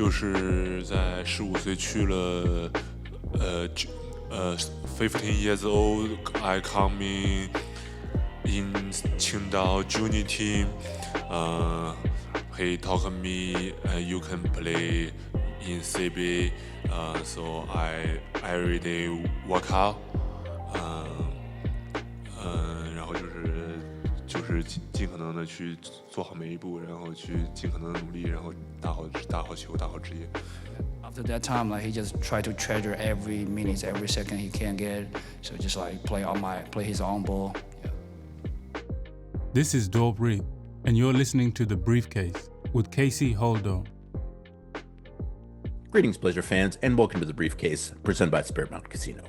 就是在15岁去了15 years old. I come in Qingdao junior team. He told me you can play in CB. So I every day work out. 然后就是尽可能的去做好每一步，然后去尽可能的努力，然后打好球，打好职业。After that time, like he just tried to treasure every minute, every second he can get. So just like play his own ball. Yeah. This is Dobry, and you're listening to The Briefcase with Casey Holdahl. Greetings, Blazer fans, and welcome to The Briefcase, presented by Spirit Mountain Casino.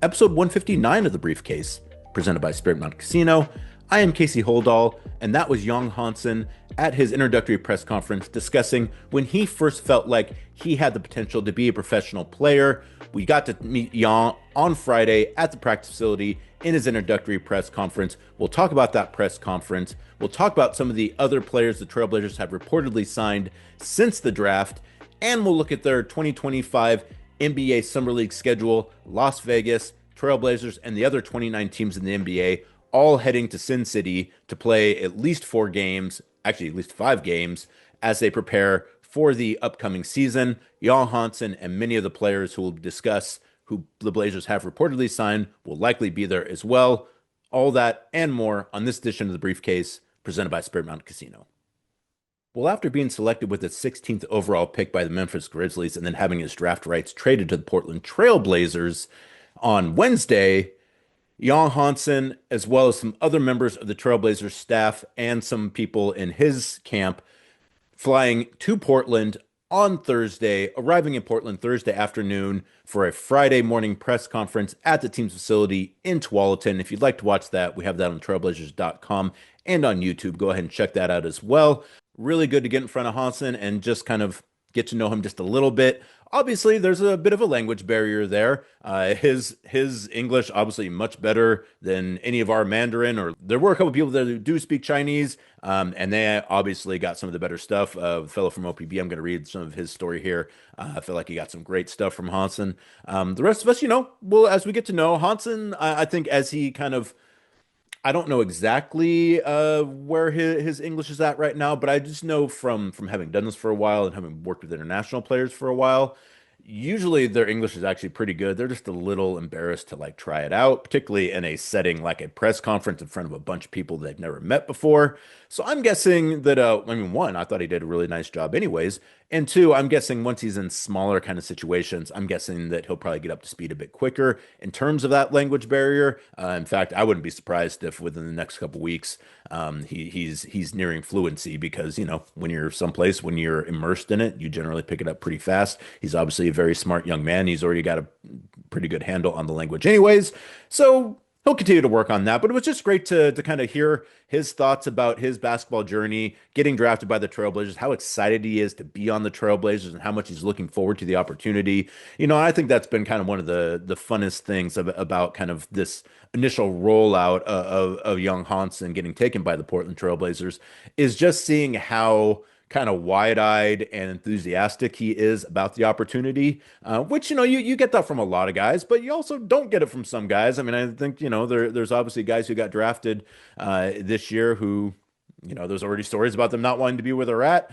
Episode 159 of The Briefcase, presented by Spirit Mountain Casino. I am Casey Holdahl, and that was Yang Hansen at his introductory press conference discussing when he first felt like he had the potential to be a professional player. We got to meet Yang on Friday at the practice facility in his introductory press conference. We'll talk about that press conference. We'll talk about some of the other players the Trailblazers have reportedly signed since the draft, and we'll look at their 2025 NBA Summer League schedule. Las Vegas, Trailblazers, and the other 29 teams in the NBA all heading to Sin City to play at least 4 games, actually at least 5 games, as they prepare for the upcoming season. Yang Hansen and many of the players who will discuss who the Blazers have reportedly signed will likely be there as well. All that and more on this edition of The Briefcase, presented by Spirit Mountain Casino. Well, after being selected with the 16th overall pick by the Memphis Grizzlies and then having his draft rights traded to the Portland Trail Blazers on Wednesday, Yang Hansen, as well as some other members of the Trailblazers staff and some people in his camp, flying to Portland on Thursday, arriving in Portland Thursday afternoon for a Friday morning press conference at the team's facility in Tualatin. If you'd like to watch that, we have that on trailblazers.com and on YouTube. Go ahead and check that out as well. Really good to get in front of Hansen and just kind of get to know him just a little bit. Obviously, there's a bit of a language barrier there. His English obviously much better than any of our Mandarin. Or there were a couple people that do speak Chinese, and they obviously got some of the better stuff. A fellow from OPB, I'm going to read some of his story here. I feel like he got some great stuff from Hansen. The rest of us, well, as we get to know Hansen, I think as he kind of, I don't know exactly where his English is at right now, but I just know from having done this for a while and having worked with international players for a while, usually their English is actually pretty good. They're just a little embarrassed to like try it out, particularly in a setting like a press conference in front of a bunch of people they've never met before. So I'm guessing that, one, I thought he did a really nice job anyways. And 2, I'm guessing once he's in smaller kind of situations, I'm guessing that he'll probably get up to speed a bit quicker in terms of that language barrier. In fact, I wouldn't be surprised if within the next couple weeks, he's nearing fluency because, when you're someplace, when you're immersed in it, you generally pick it up pretty fast. He's obviously a very smart young man. He's already got a pretty good handle on the language anyways. So he'll continue to work on that, but it was just great to kind of hear his thoughts about his basketball journey, getting drafted by the Trailblazers, how excited he is to be on the Trailblazers, and how much he's looking forward to the opportunity. I think that's been kind of one of the funnest things about kind of this initial rollout of Yang Hansen getting taken by the Portland Trailblazers is just seeing how kind of wide-eyed and enthusiastic he is about the opportunity, which, you get that from a lot of guys, but you also don't get it from some guys. I mean, I think, there's obviously guys who got drafted this year who, there's already stories about them not wanting to be where they're at.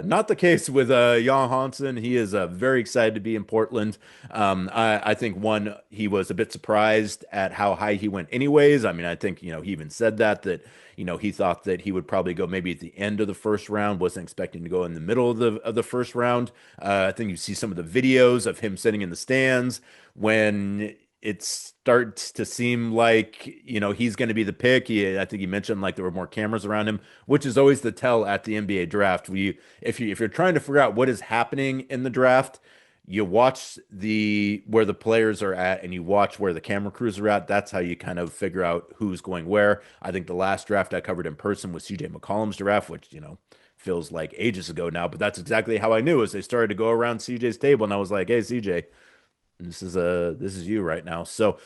Not the case with Yang Hansen. He is very excited to be in Portland. I think, one, he was a bit surprised at how high he went anyways. I mean, I think, he even said that he thought that he would probably go maybe at the end of the first round, wasn't expecting to go in the middle of the first round. I think you see some of the videos of him sitting in the stands when it starts to seem like, he's going to be the pick. I think he mentioned like there were more cameras around him, which is always the tell at the NBA draft. If you're trying to figure out what is happening in the draft, you watch where the players are at and you watch where the camera crews are at. That's how you kind of figure out who's going where. I think the last draft I covered in person was CJ McCollum's draft, which, feels like ages ago now, but that's exactly how I knew as they started to go around CJ's table. And I was like, hey, CJ, this is you right now. So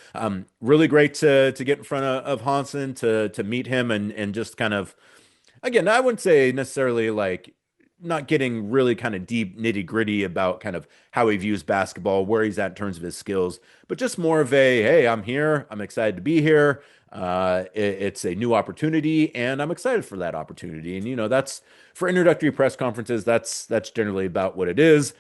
really great to get in front of Hansen, to meet him and just kind of, again, I wouldn't say necessarily like not getting really kind of deep nitty gritty about kind of how he views basketball, where he's at in terms of his skills, but just more of a, hey, I'm here. I'm excited to be here. It's a new opportunity, and I'm excited for that opportunity. And that's for introductory press conferences. That's generally about what it is.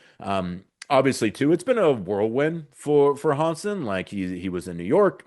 Obviously, too, it's been a whirlwind for Hansen. Like he was in New York,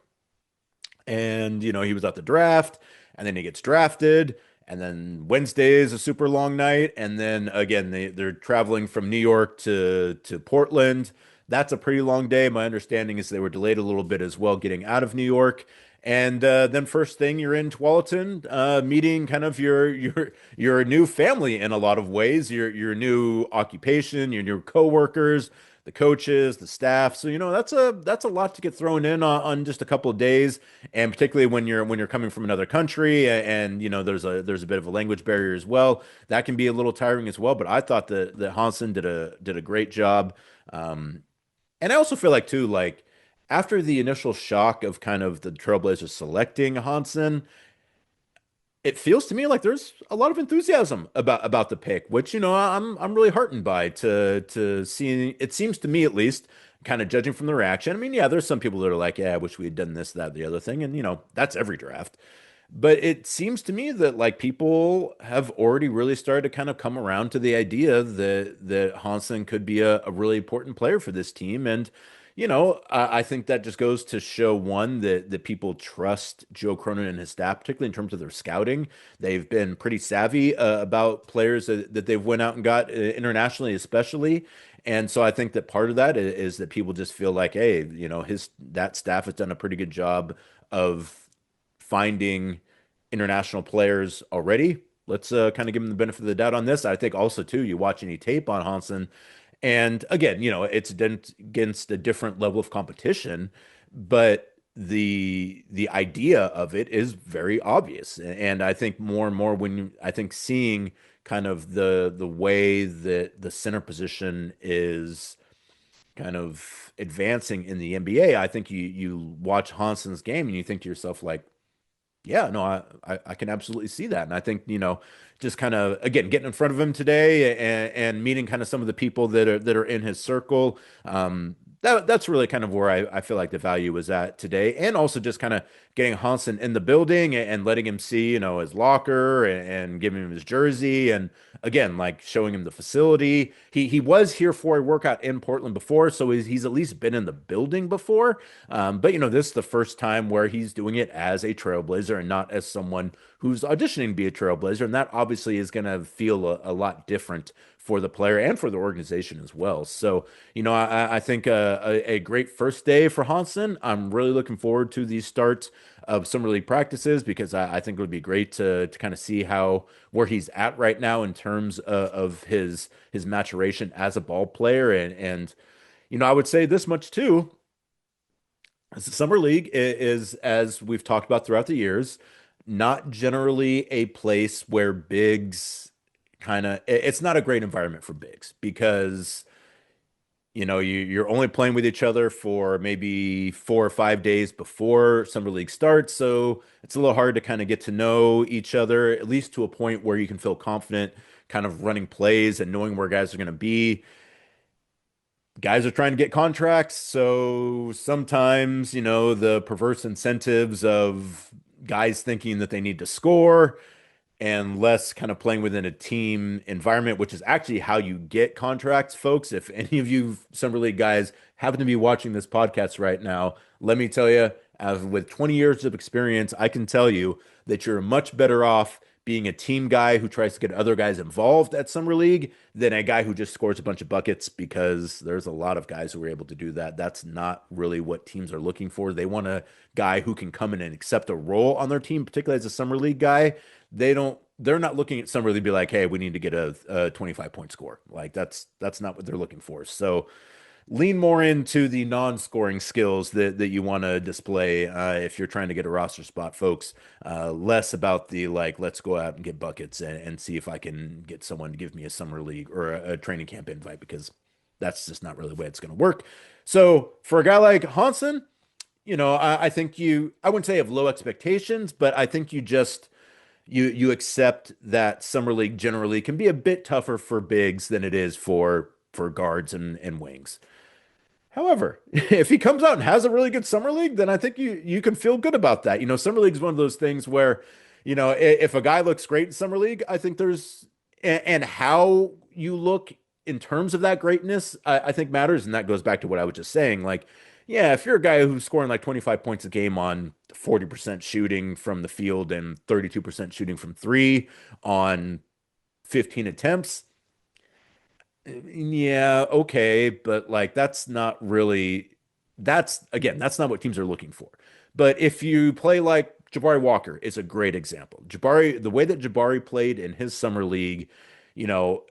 and he was at the draft, and then he gets drafted. And then Wednesday is a super long night. And then again, they're traveling from New York to Portland. That's a pretty long day. My understanding is they were delayed a little bit as well, getting out of New York. And then first thing you're in Tualatin, meeting kind of your new family in a lot of ways, your new occupation, your new coworkers, the coaches, the staff. So that's a lot to get thrown in on just a couple of days, and particularly when you're coming from another country, and there's a bit of a language barrier as well. That can be a little tiring as well. But I thought that Hansen did a great job, and I also feel like too, like after the initial shock of kind of the Trailblazers selecting Hansen, it feels to me like there's a lot of enthusiasm about the pick, which I'm really heartened by to see. It seems to me, at least, kind of judging from the reaction. I mean, yeah, there's some people that are like, yeah, I wish we had done this, that, the other thing, and that's every draft. But it seems to me that like people have already really started to kind of come around to the idea that Hansen could be a really important player for this team. And I think that just goes to show one that people trust Joe Cronin and his staff, particularly in terms of their scouting. They've been pretty savvy about players that they've went out and got internationally, especially. And so I think that part of that is that people just feel like, hey, that staff has done a pretty good job of finding international players already. Let's kind of give them the benefit of the doubt on this. I think also too, you watch any tape on Hansen, and again, it's against a different level of competition, but the idea of it is very obvious. And I think more and more I think seeing kind of the way that the center position is kind of advancing in the NBA, I think you watch Hansen's game and you think to yourself like, yeah, no, I can absolutely see that. And I think, just kind of, again, getting in front of him today and meeting kind of some of the people that are in his circle. That's really kind of where I feel like the value was at today. And also just kind of getting Hansen in the building and letting him see, his locker and giving him his jersey. And again, like showing him the facility. He was here for a workout in Portland before, so he's at least been in the building before. But this is the first time where he's doing it as a Trailblazer and not as someone who's auditioning to be a Trailblazer. And that obviously is going to feel a lot different for the player and for the organization as well. So, I think a great first day for Hansen. I'm really looking forward to the start of summer league practices because I think it would be great to kind of see where he's at right now in terms of his maturation as a ball player. And I would say this much too. The summer league is, as we've talked about throughout the years, not generally a place where bigs it's not a great environment for bigs because you're only playing with each other for maybe 4 or 5 days before summer league starts, so it's a little hard to kind of get to know each other, at least to a point where you can feel confident kind of running plays and knowing where guys are going to be. Guys are trying to get contracts, so sometimes the perverse incentives of guys thinking that they need to score and less kind of playing within a team environment, which is actually how you get contracts, folks. If any of you Summer League guys happen to be watching this podcast right now, let me tell you, with 20 years of experience, I can tell you that you're much better off being a team guy who tries to get other guys involved at Summer League than a guy who just scores a bunch of buckets, because there's a lot of guys who are able to do that. That's not really what teams are looking for. They want a guy who can come in and accept a role on their team, particularly as a Summer League guy. They're not looking at Summer League to be like, hey, we need to get a 25-point score. Like that's not what they're looking for. So lean more into the non-scoring skills that you want to display if you're trying to get a roster spot, folks. Less about the let's go out and get buckets and see if I can get someone to give me a summer league or a training camp invite, because that's just not really the way it's going to work. So for a guy like Hansen, I think I wouldn't say have low expectations, but I think you you accept that summer league generally can be a bit tougher for bigs than it is for guards and wings. However, if he comes out and has a really good summer league, then I think you can feel good about that. Summer league is one of those things where, if a guy looks great in summer league, I think and how you look in terms of that greatness, I think matters. And that goes back to what I was just saying. Like, yeah, if you're a guy who's scoring like 25 points a game on 40% shooting from the field and 32% shooting from three on 15 attempts, yeah, okay, but like that's not what teams are looking for. But if you play like Jabari Walker is a great example. The way that Jabari played in his summer league, you know,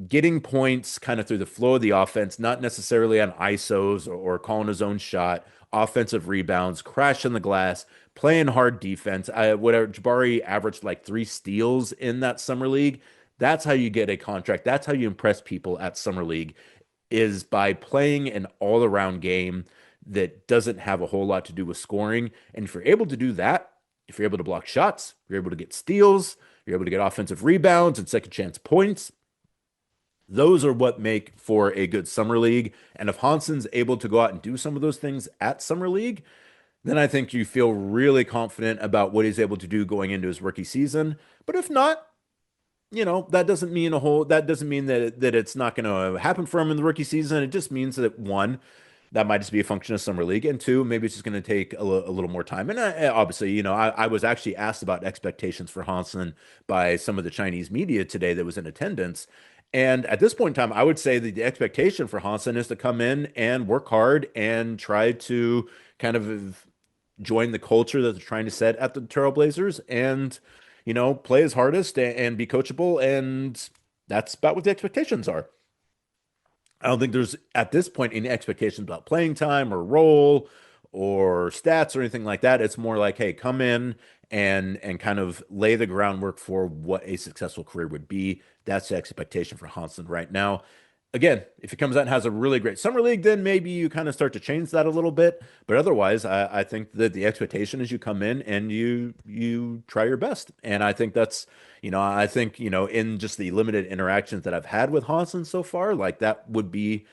getting points kind of through the flow of the offense, not necessarily on ISOs or calling his own shot, offensive rebounds, crashing the glass, playing hard defense. Whatever Jabari averaged like 3 steals in that summer league. That's how you get a contract. That's how you impress people at summer league is by playing an all-around game that doesn't have a whole lot to do with scoring. And if you're able to do that, if you're able to block shots, you're able to get steals, you're able to get offensive rebounds and second chance points. Those are what make for a good summer league. And if Hansen's able to go out and do some of those things at summer league, then I think you feel really confident about what he's able to do going into his rookie season. But if not, that doesn't mean that it's not going to happen for him in the rookie season. It just means that one, that might just be a function of summer league, and two, maybe it's just going to take a little more time. And obviously, I was actually asked about expectations for Hansen by some of the Chinese media today that was in attendance. And at this point in time, I would say that the expectation for Hansen is to come in and work hard and try to kind of join the culture that they're trying to set at the Trailblazers and play his hardest and be coachable. And that's about what the expectations are. I don't think there's at this point any expectations about playing time or role or stats or anything like that. It's more like, hey, come in and kind of lay the groundwork for what a successful career would be. That's the expectation for Hansen right now. Again, if he comes out and has a really great summer league, then maybe you kind of start to change that a little bit. But otherwise, I think that the expectation is you come in and you try your best. And I think that's, in just the limited interactions that I've had with Hansen so far, like that would be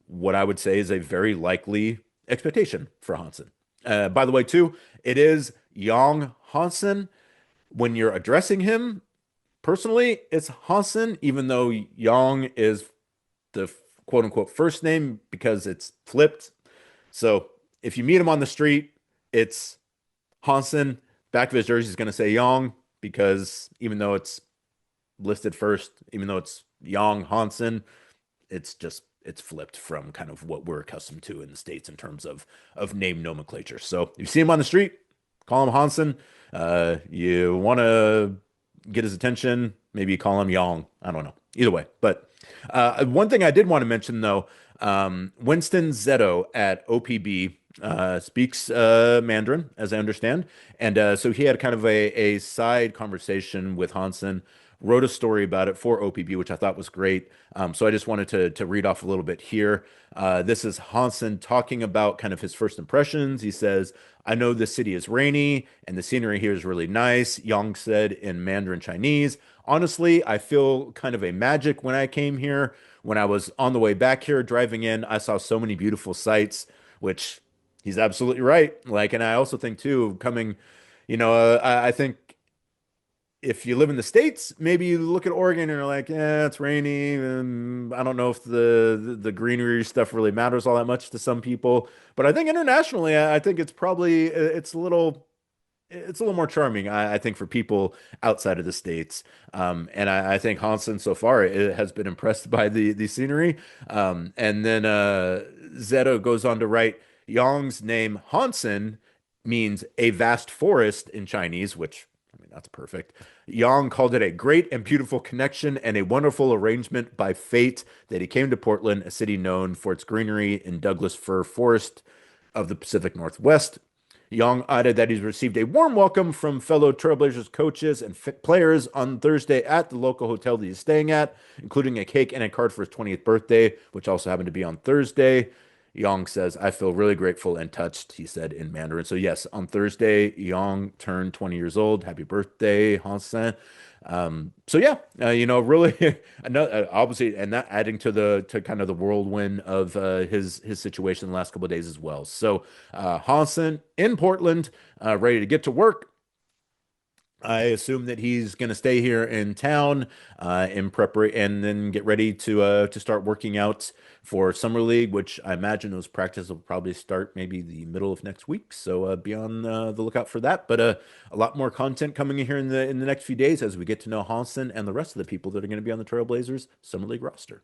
what I would say is a very likely expectation for Hansen. By the way, too, it is Yang Hansen. When you're addressing him personally, it's Hansen, even though Yang is the quote unquote first name because it's flipped. So if you meet him on the street, it's Hansen. Back of his jersey is going to say Yang because even though it's listed first, even though it's Yang Hansen, it's flipped from kind of what we're accustomed to in the States in terms of name nomenclature. So if you see him on the street, call him Hansen. You want to get his attention, maybe you call him Yang. I don't know. Either way. But one thing I did want to mention, though, Winston Zeto at OPB speaks Mandarin, as I understand. And so he had kind of a side conversation with Hansen, wrote a story about it for OPB, which I thought was great. So I just wanted to read off a little bit here. This is Hansen talking about kind of his first impressions. He says, I know the city is rainy and the scenery here is really nice, Yang said in Mandarin Chinese. Honestly, I feel kind of a magic when I came here. When I was on the way back here driving in, I saw so many beautiful sights, which he's absolutely right. Like, and I also think too, I think if you live in the States, maybe you look at Oregon and you're like, yeah, it's rainy. And I don't know if the greenery stuff really matters all that much to some people. But I think internationally, I think it's a little more charming, I think, for people outside of the States. And I think Hansen so far has been impressed by the scenery. And then Zeto goes on to write, Yang's name Hansen means a vast forest in Chinese, which, I mean, that's perfect. Yang called it a great and beautiful connection and a wonderful arrangement by fate that he came to Portland, a city known for its greenery in Douglas fir forest of the Pacific Northwest. Yang added that he's received a warm welcome from fellow Trailblazers coaches and players on Thursday at the local hotel that he's staying at, including a cake and a card for his 20th birthday, which also happened to be on Thursday. Yang says, I feel really grateful and touched, he said in Mandarin. So, yes, on Thursday, Yang turned 20 years old. Happy birthday, Hansen. So yeah, really, obviously, and that adding to kind of the whirlwind of his situation the last couple of days as well. So Hansen in Portland, ready to get to work. I assume that he's going to stay here in town in preparation and then get ready to start working out for summer league, which I imagine those practices will probably start maybe the middle of next week. So be on the lookout for that. But a lot more content coming in here in the next few days as we get to know Hansen and the rest of the people that are going to be on the Trailblazers summer league roster.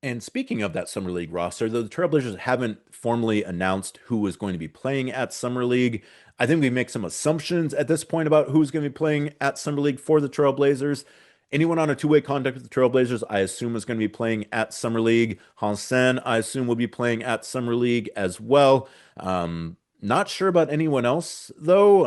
And speaking of that Summer League roster, though the Trailblazers haven't formally announced who is going to be playing at Summer League, I think we make some assumptions at this point about who's going to be playing at Summer League for the Trailblazers. Anyone on a two-way contract with the Trailblazers, I assume is going to be playing at Summer League. Hansen, I assume, will be playing at Summer League as well. Not sure about anyone else though.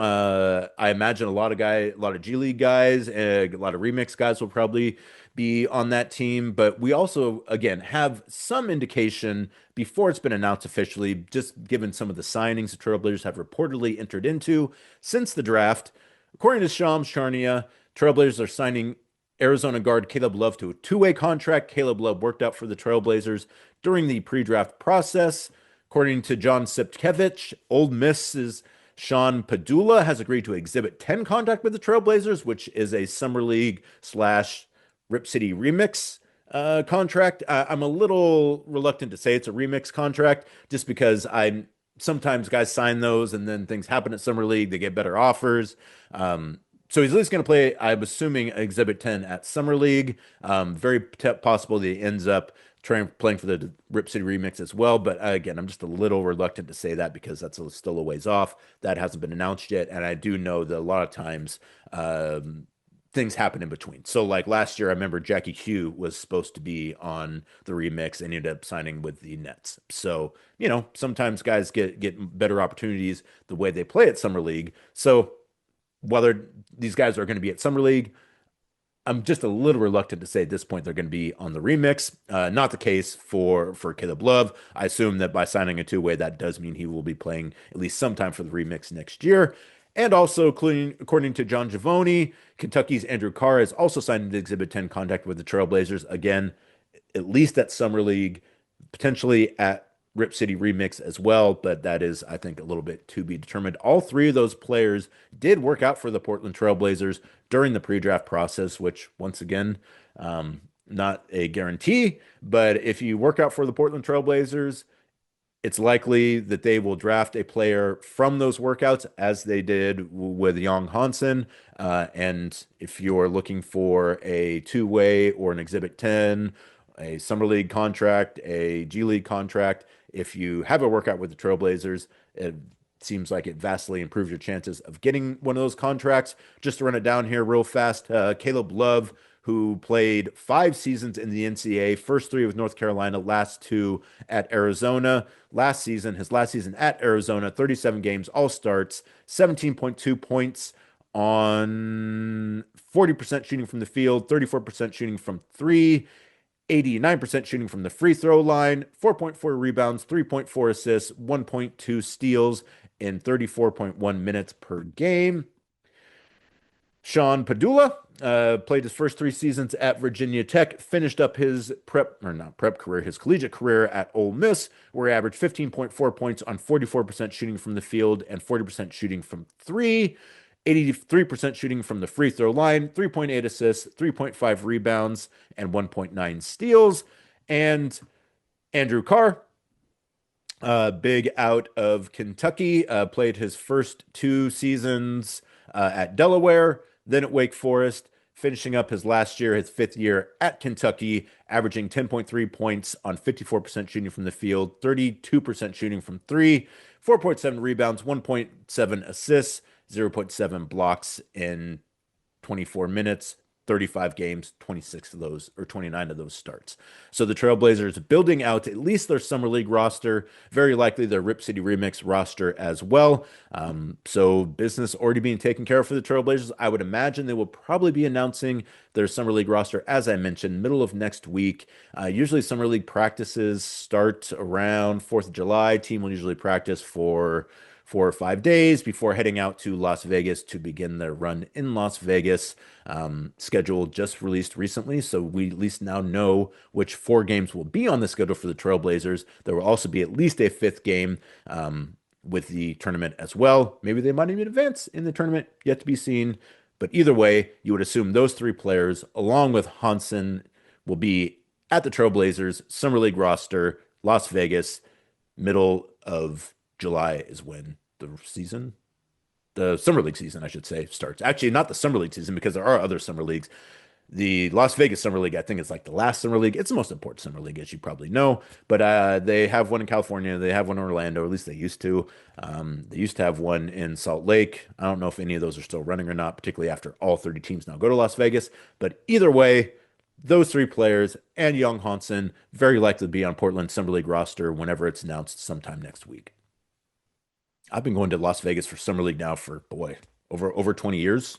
I imagine a lot of G League guys, a lot of remix guys will probably be on that team. But we also, again, have some indication before it's been announced officially, just given some of the signings the Trailblazers have reportedly entered into since the draft. According to Shams Charania, Trailblazers are signing Arizona guard Caleb Love to a two-way contract. Caleb Love worked out for the Trailblazers during the pre-draft process. According to John Sipkevich, Ole Miss's Sean Padula has agreed to Exhibit 10 contract with the Trailblazers, which is a Summer League / Rip City Remix contract. I'm a little reluctant to say it's a remix contract just because sometimes guys sign those and then things happen at Summer League. They get better offers. So he's at least going to play, I'm assuming, Exhibit 10 at Summer League. Very possible that he ends up playing for the Rip City Remix as well. But again, I'm just a little reluctant to say that because that's still a ways off. That hasn't been announced yet. And I do know that a lot of times things happen in between. So like last year, I remember Jackie Q was supposed to be on the remix and ended up signing with the Nets. So, sometimes guys get better opportunities the way they play at Summer League. So whether these guys are going to be at Summer League, I'm just a little reluctant to say at this point they're going to be on the remix. Not the case for Caleb Love. I assume that by signing a two-way, that does mean he will be playing at least sometime for the remix next year. And also, according to John Giavoni, Kentucky's Andrew Carr has also signed an Exhibit 10 contract with the Trailblazers. Again, at least at Summer League, potentially at Rip City Remix as well, but that is, I think, a little bit to be determined. All three of those players did work out for the Portland Trailblazers during the pre-draft process, which, once again, not a guarantee, but if you work out for the Portland Trailblazers, it's likely that they will draft a player from those workouts as they did with Yang Hansen. And if you're looking for a two-way or an Exhibit 10, a Summer League contract, a G League contract, if you have a workout with the Trailblazers, it seems like it vastly improves your chances of getting one of those contracts. Just to run it down here real fast, Caleb Love, who played 5 seasons in the NCAA, first 3 with North Carolina, last 2 at Arizona. His last season at Arizona, 37 games, all starts, 17.2 points on 40% shooting from the field, 34% shooting from 3, 89% shooting from the free throw line, 4.4 rebounds, 3.4 assists, 1.2 steals in 34.1 minutes per game. Sean Padula played his first 3 seasons at Virginia Tech, finished up his his collegiate career at Ole Miss, where he averaged 15.4 points on 44% shooting from the field and 40% shooting from 3. 83% shooting from the free throw line, 3.8 assists, 3.5 rebounds, and 1.9 steals. And Andrew Carr, big out of Kentucky, played his first 2 seasons at Delaware, then at Wake Forest, finishing up his last year, his 5th year at Kentucky, averaging 10.3 points on 54% shooting from the field, 32% shooting from 3, 4.7 rebounds, 1.7 assists, 0.7 blocks in 24 minutes 35 games, 26 of those or 29 of those starts. So the Trailblazers building out at least their summer league roster, very likely their Rip City Remix roster as well. So business already being taken care of for the Trailblazers. I would imagine they will probably be announcing their summer league roster, as I mentioned, middle of next week. Usually summer league practices start around 4th of July. Team will usually practice for 4 or 5 days before heading out to Las Vegas to begin their run in Las Vegas. Schedule just released recently, so we at least now know which 4 games will be on the schedule for the Trailblazers. There will also be at least a 5th game with the tournament as well. Maybe they might even advance in the tournament, yet to be seen. But either way, you would assume those 3 players, along with Hansen, will be at the Trailblazers Summer League roster, Las Vegas, middle of July is when the Summer League season, I should say, starts. Actually, not the Summer League season, because there are other Summer Leagues. The Las Vegas Summer League, I think, is like the last Summer League. It's the most important Summer League, as you probably know. But they have one in California. They have one in Orlando, or at least they used to. They used to have one in Salt Lake. I don't know if any of those are still running or not, particularly after all 30 teams now go to Las Vegas. But either way, those 3 players and Yang Hansen very likely to be on Portland's Summer League roster whenever it's announced sometime next week. I've been going to Las Vegas for Summer League now for, over 20 years.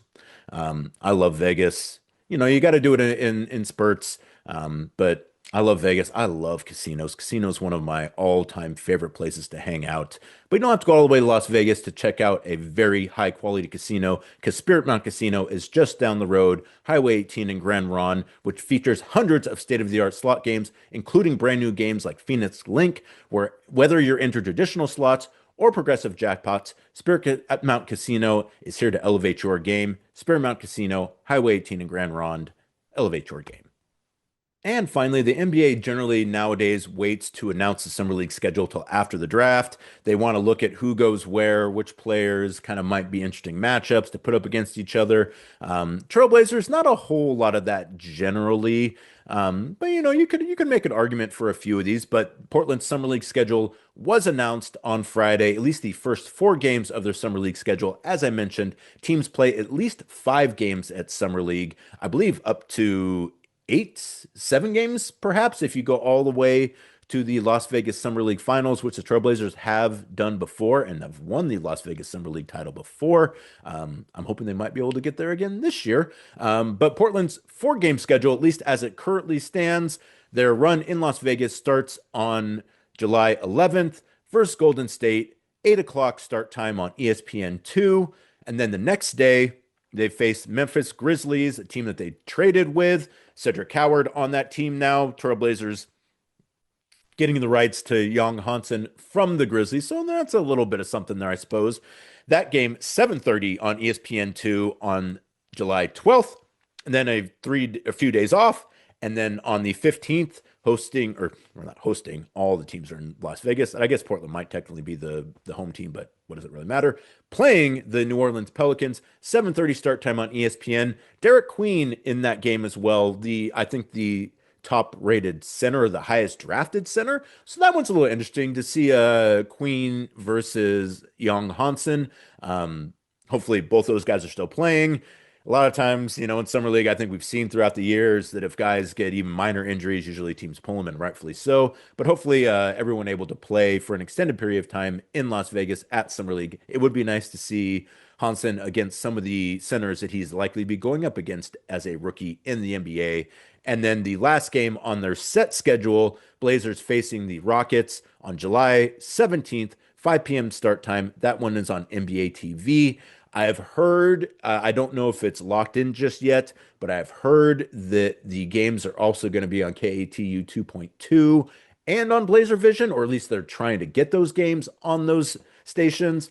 I love Vegas. You know, you got to do it in spurts. But I love Vegas. I love casinos. Casinos one of my all-time favorite places to hang out. But you don't have to go all the way to Las Vegas to check out a very high-quality casino, because Spirit Mountain Casino is just down the road, Highway 18 in Grand Ronde, which features hundreds of state-of-the-art slot games, including brand new games like Phoenix Link, where whether you're into traditional slots or progressive jackpots, Spirit Mountain Casino is here to elevate your game. Spirit Mountain Casino, Highway 18 in Grand Ronde, elevate your game. And finally, the NBA generally nowadays waits to announce the Summer League schedule till after the draft. They want to look at who goes where, which players kind of might be interesting matchups to put up against each other. Trailblazers, not a whole lot of that generally. But you know, you could make an argument for a few of these. But Portland's Summer League schedule was announced on Friday, at least the first 4 games of their Summer League schedule. As I mentioned, teams play at least 5 games at Summer League, I believe up to 7 games, perhaps, if you go all the way to the Las Vegas Summer League Finals, which the Trailblazers have done before and have won the Las Vegas Summer League title before. I'm hoping they might be able to get there again this year. But Portland's 4-game schedule, at least as it currently stands, their run in Las Vegas starts on July 11th versus Golden State, 8 o'clock start time on ESPN2. And then the next day, they face Memphis Grizzlies, a team that they traded with. Cedric Howard on that team now. Trailblazers getting the rights to Yang Hansen from the Grizzlies. So that's a little bit of something there, I suppose. That game, 7:30 on ESPN2 on July 12th. And then a few days off. And then on the 15th, hosting, or not hosting, all the teams are in Las Vegas. And I guess Portland might technically be the home team, but what does it really matter? Playing the New Orleans Pelicans, 7:30 start time on ESPN. Derek Queen in that game as well. I think the top-rated center, or the highest drafted center. So that one's a little interesting to see Queen versus Yang Hansen. Hopefully both those guys are still playing. A lot of times, you know, in Summer League, I think we've seen throughout the years that if guys get even minor injuries, usually teams pull them, and rightfully so. But hopefully everyone able to play for an extended period of time in Las Vegas at Summer League. It would be nice to see Hansen against some of the centers that he's likely to be going up against as a rookie in the NBA. And then the last game on their set schedule, Blazers facing the Rockets on July 17th, 5 p.m. start time. That one is on NBA TV. I've heard, I don't know if it's locked in just yet, but I've heard that the games are also going to be on KATU 2.2 and on Blazer Vision, or at least they're trying to get those games on those stations.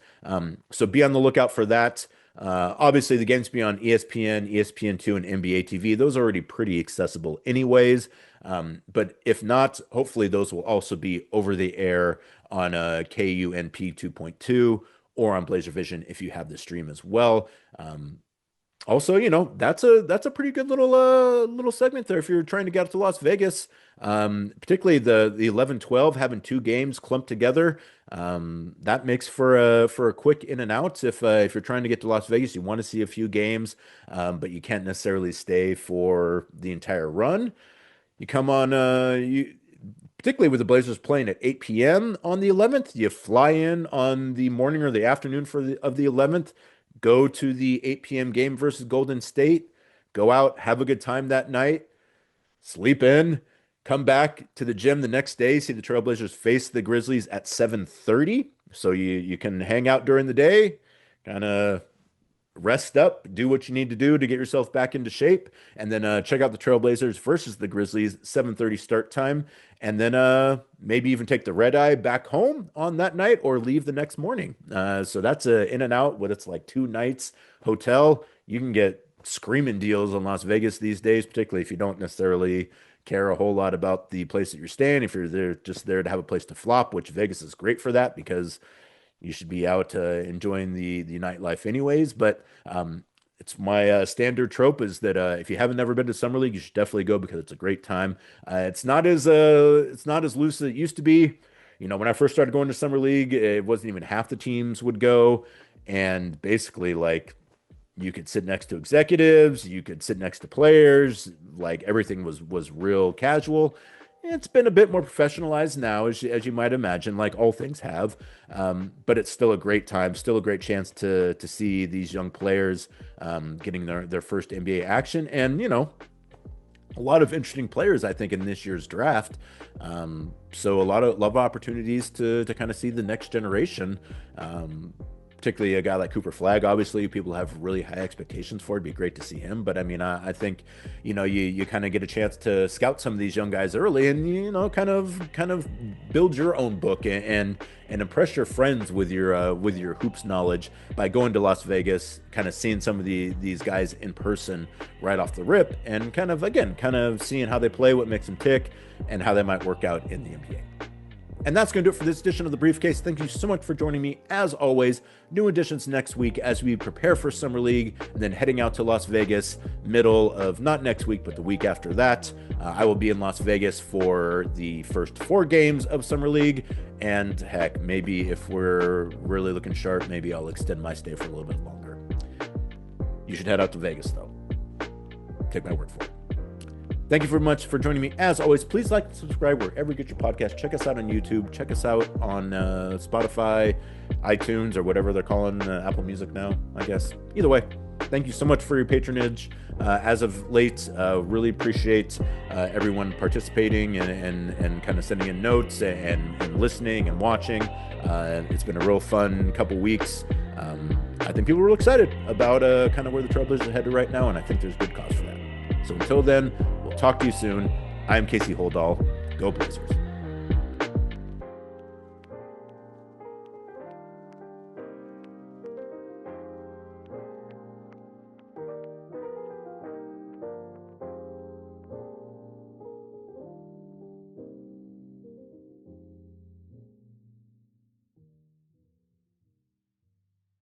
So be on the lookout for that. Obviously, the games be on ESPN, ESPN2, and NBA TV. Those are already pretty accessible anyways. But if not, hopefully those will also be over the air on KUNP 2.2 or on Blazer Vision if you have the stream as well. Also, that's a pretty good little segment there if you're trying to get out to Las Vegas. Particularly the 11-12 having two games clumped together. That makes for a quick in and out if you're trying to get to Las Vegas, you want to see a few games, but you can't necessarily stay for the entire run. You come on you particularly with the Blazers playing at 8 p.m. on the 11th, you fly in on the morning or the afternoon of the 11th, go to the 8 p.m. game versus Golden State, go out, have a good time that night, sleep in, come back to the gym the next day, see the Trailblazers face the Grizzlies at 7:30. So you can hang out during the day, kind of rest up, do what you need to do to get yourself back into shape, and then check out the Trailblazers versus the Grizzlies, 7:30 start time, and then maybe even take the red eye back home on that night or leave the next morning. So that's a in and out. What it's like 2 nights hotel. You can get screaming deals in Las Vegas these days, particularly if you don't necessarily care a whole lot about the place that you're staying. If you're there just there to have a place to flop, which Vegas is great for that because you should be out enjoying the nightlife anyways. But it's my standard trope is that if you haven't never been to Summer League, you should definitely go because it's a great time. It's not as loose as it used to be. When I first started going to Summer League, it wasn't even half the teams would go, and basically like you could sit next to executives, you could sit next to players, like everything was real casual. It's been a bit more professionalized now, as you might imagine, like all things have. But it's still a great time, still a great chance to see these young players getting their first NBA action. And, a lot of interesting players, I think, in this year's draft. So a lot of opportunities to kind of see the next generation. Particularly a guy like Cooper Flagg, obviously people have really high expectations for. It'd be great to see him, but I mean, I think, you kind of get a chance to scout some of these young guys early, and kind of build your own book and impress your friends with your hoops knowledge by going to Las Vegas, kind of seeing some of these guys in person right off the rip, and kind of seeing how they play, what makes them tick, and how they might work out in the NBA. And that's going to do it for this edition of The Briefcase. Thank you so much for joining me. As always, new editions next week as we prepare for Summer League and then heading out to Las Vegas middle of not next week, but the week after that. I will be in Las Vegas for the first 4 games of Summer League. And heck, maybe if we're really looking sharp, maybe I'll extend my stay for a little bit longer. You should head out to Vegas, though. Take my word for it. Thank you very much for joining me. As always, please like and subscribe wherever you get your podcast. Check us out on YouTube. Check us out on Spotify, iTunes, or whatever they're calling Apple Music now, I guess. Either way, thank you so much for your patronage. As of late, really appreciate everyone participating and kind of sending in notes and listening and watching. It's been a real fun couple weeks. I think people are real excited about kind of where the Trailblazers are headed right now, and I think there's good cause for that. So until then, we'll talk to you soon. I'm Casey Holdahl. Go Blazers.